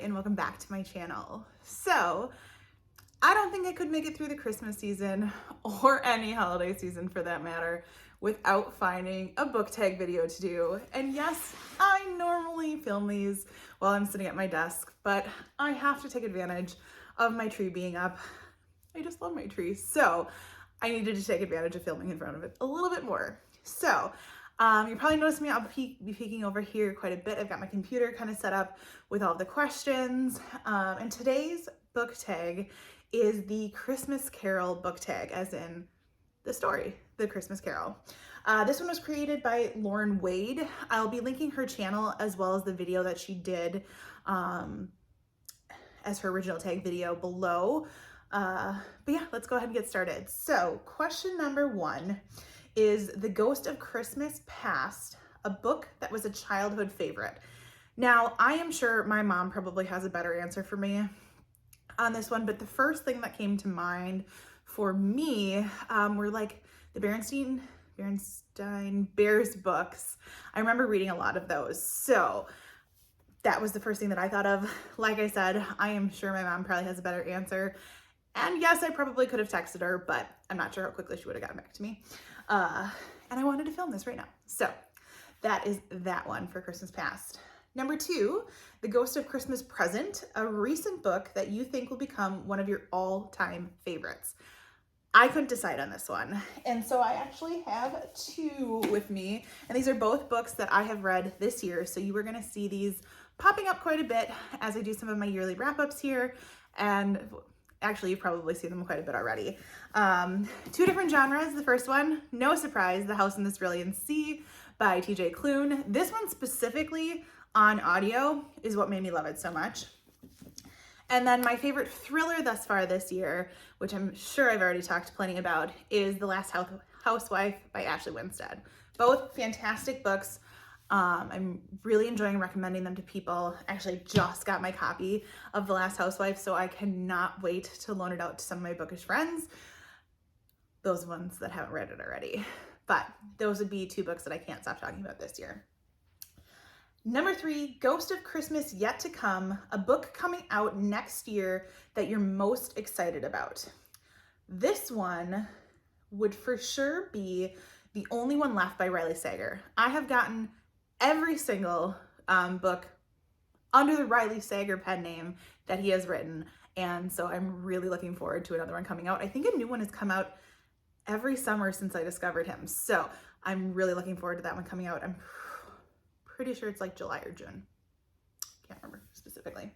and welcome back to my channel. So, I don't think I could make it through the Christmas season or any holiday season for that matter without finding a book tag video to do. And yes, I normally film these while I'm sitting at my desk, but I have to take advantage of my tree being up. I just love my tree. So I needed to take advantage of filming in front of it a little bit more. So you probably noticed me, I'll be peeking over here quite a bit. I've got my computer kind of set up with all the questions. And today's book tag is the Christmas Carol book tag, as in the story, The Christmas Carol. This one was created by Lauren Wade. I'll be linking her channel as well as the video that she did as her original tag video below. But yeah, let's go ahead and get started. So question number 1 is The Ghost of Christmas Past, a book that was a childhood favorite. Now, I am sure my mom probably has a better answer for me on this one, but the first thing that came to mind for me were like the Berenstain Bears books. I remember reading a lot of those. So that was the first thing that I thought of. Like I said, I am sure my mom probably has a better answer. And yes, I probably could have texted her, but I'm not sure how quickly she would have gotten back to me. And I wanted to film this right now. So that is that one for Christmas Past. Number 2, The Ghost of Christmas Present, a recent book that you think will become one of your all-time favorites. I couldn't decide on this one. And so I actually have 2 with me, and these are both books that I have read this year. So you were gonna see these popping up quite a bit as I do some of my yearly wrap-ups here. And actually, you've probably seen them quite a bit already. 2 different genres. The first one, no surprise, The House in the Cerulean Sea by TJ Klune. This one specifically on audio is what made me love it so much. And then my favorite thriller thus far this year, which I'm sure I've already talked plenty about, is The Last Housewife by Ashley Winstead. Both fantastic books. I'm really enjoying recommending them to people. Actually, just got my copy of The Last Housewife, so I cannot wait to loan it out to some of my bookish friends. Those ones that haven't read it already. But those would be 2 books that I can't stop talking about this year. Number 3, Ghost of Christmas Yet to Come, a book coming out next year that you're most excited about. This one would for sure be The Only One Left by Riley Sager. I have gotten every single book under the Riley Sager pen name that he has written, and so I'm really looking forward to another one coming out. I think a new one has come out every summer since I discovered him, so I'm really looking forward to that one coming out. I'm pretty sure it's like July or June. Can't remember specifically.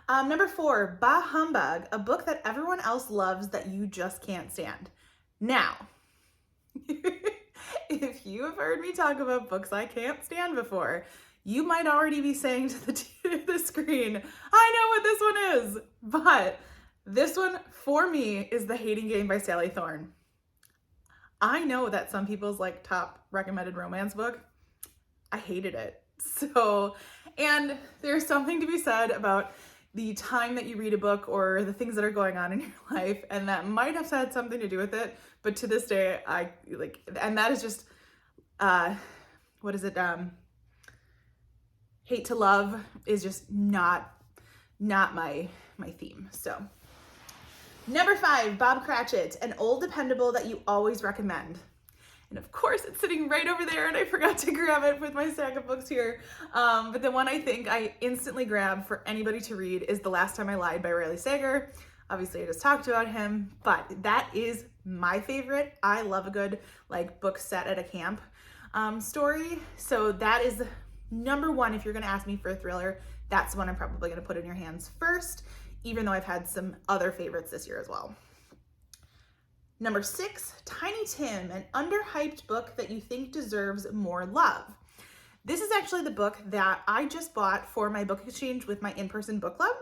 Number 4, Bah Humbug, a book that everyone else loves that you just can't stand. Now, if you have heard me talk about books I can't stand before, you might already be saying to the screen, I know what this one is. But this one, for me, is The Hating Game by Sally Thorne. I know that's some people's like top recommended romance book. I hated it. So, and there's something to be said about the time that you read a book or the things that are going on in your life, and that might have had something to do with it, but to this day, I like, and that is just, what is it, hate to love is just not my theme, so. Number 5, Bob Cratchit, an old dependable that you always recommend. And of course, it's sitting right over there, and I forgot to grab it with my stack of books here. But the one I think I instantly grab for anybody to read is The Last Time I Lied by Riley Sager. Obviously, I just talked about him, but that is my favorite. I love a good like book set at a camp story. So that is number 1. If you're gonna ask me for a thriller, that's the one I'm probably gonna put in your hands first, even though I've had some other favorites this year as well. Number 6, Tiny Tim, an underhyped book that you think deserves more love. This is actually the book that I just bought for my book exchange with my in-person book club,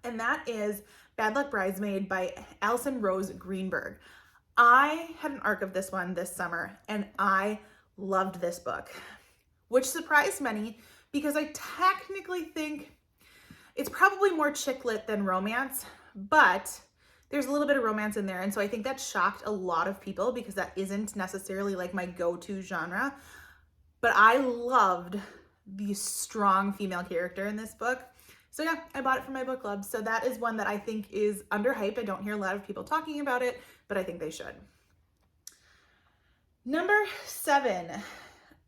and that is Luck Bridesmaid by Allison Rose Greenberg. I had an arc of this one this summer, and I loved this book, which surprised many because I technically think it's probably more chick lit than romance, but there's a little bit of romance in there. And so I think that shocked a lot of people because that isn't necessarily like my go-to genre. But I loved the strong female character in this book. So yeah, I bought it for my book club. So that is one that I think is underhyped. I don't hear a lot of people talking about it, but I think they should. Number 7,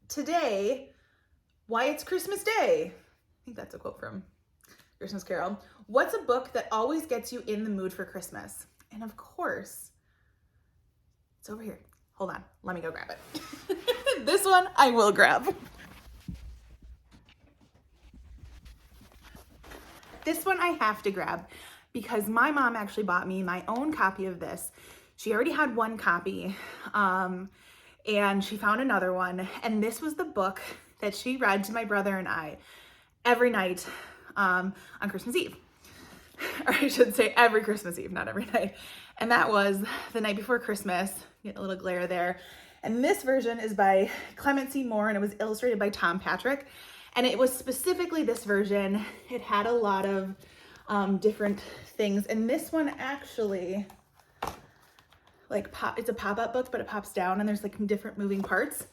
today, why it's Christmas Day. I think that's a quote from Christmas Carol. What's a book that always gets you in the mood for Christmas? And of course, it's over here. Hold on, let me go grab it. This one I will grab. This one I have to grab because my mom actually bought me my own copy of this. She already had one copy, and she found another one. And this was the book that she read to my brother and I every night on Christmas Eve. Or I should say every Christmas Eve, not every night. And that was The Night Before Christmas. Get a little glare there. And this version is by Clement C. Moore, and it was illustrated by Tom Patrick. And it was specifically this version. It had a lot of different things. And this one actually, it's a pop-up book, but it pops down and there's like different moving parts.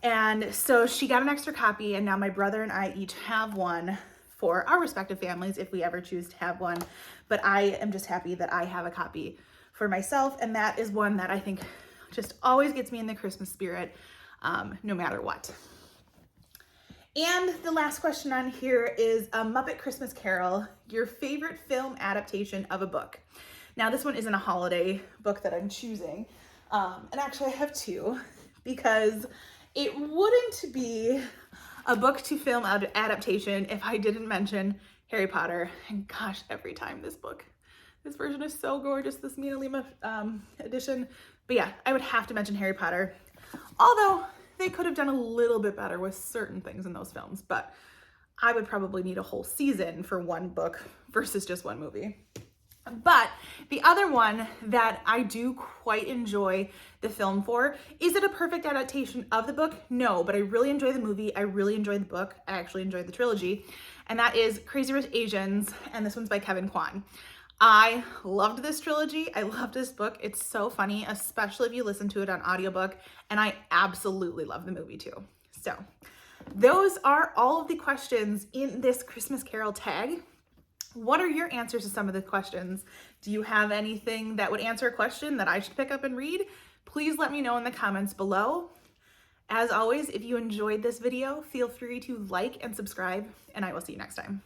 And so she got an extra copy, and now my brother and I each have one for our respective families if we ever choose to have one. But I am just happy that I have a copy for myself. And that is one that I think just always gets me in the Christmas spirit, no matter what. And the last question on here is a Muppet Christmas Carol, your favorite film adaptation of a book. Now this one isn't a holiday book that I'm choosing. And actually I have 2 because it wouldn't be a book to film adaptation if I didn't mention Harry Potter. And gosh, every time this version is so gorgeous, this Mina Lima edition. But yeah, I would have to mention Harry Potter. Although they could have done a little bit better with certain things in those films, but I would probably need a whole season for one book versus just one movie. But the other one that I do quite enjoy the film for, is it a perfect adaptation of the book? No, but I really enjoy the movie. I really enjoy the book. I actually enjoyed the trilogy, and that is Crazy Rich Asians, and this one's by Kevin Kwan. I loved this trilogy. I loved this book. It's so funny, especially if you listen to it on audiobook, and I absolutely love the movie too. So those are all of the questions in this Christmas Carol tag. What are your answers to some of the questions? Do you have anything that would answer a question that I should pick up and read? Please let me know in the comments below. As always, if you enjoyed this video, feel free to like and subscribe, and I will see you next time.